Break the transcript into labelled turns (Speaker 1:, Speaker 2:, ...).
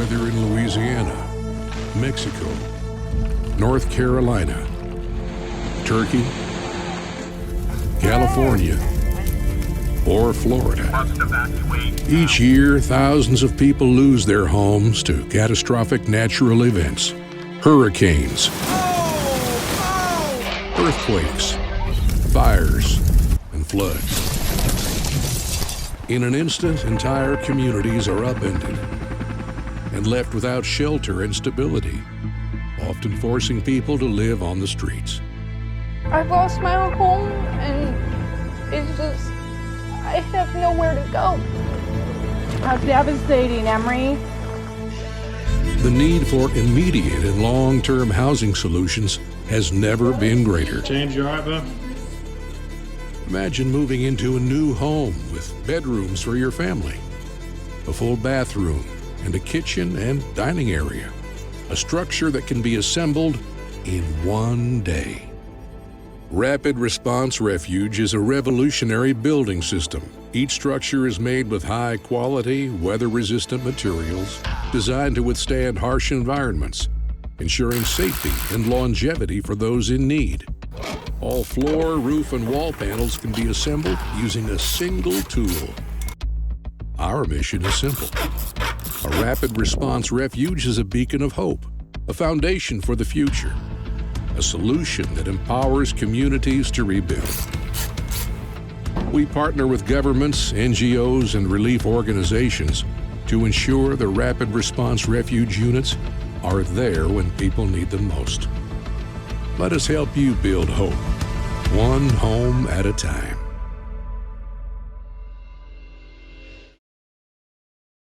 Speaker 1: whether in Louisiana, Mexico, North Carolina, Turkey, California, or Florida. Each year, thousands of people lose their homes to catastrophic natural events, hurricanes, earthquakes, fires, and floods. In an instant, entire communities are upended and left without shelter and stability, often forcing people to live on the streets.
Speaker 2: I've lost my own home, and it's just, I have nowhere to go.
Speaker 3: How devastating, Emery.
Speaker 1: The need for immediate and long-term housing solutions has never been greater.
Speaker 4: James, you all right, bud?
Speaker 1: Imagine moving into a new home with bedrooms for your family, a full bathroom, and a kitchen and dining area. A structure that can be assembled in one day. Rapid Response Refuge is a revolutionary building system. Each structure is made with high-quality, weather-resistant materials designed to withstand harsh environments, ensuring safety and longevity for those in need. All floor, roof, and wall panels can be assembled using a single tool. Our mission is simple. A Rapid Response Refuge is a beacon of hope, a foundation for the future, a solution that empowers communities to rebuild. We partner with governments, NGOs, and relief organizations to ensure the Rapid Response Refuge units are there when people need them most. Let us help you build hope, one home at a time.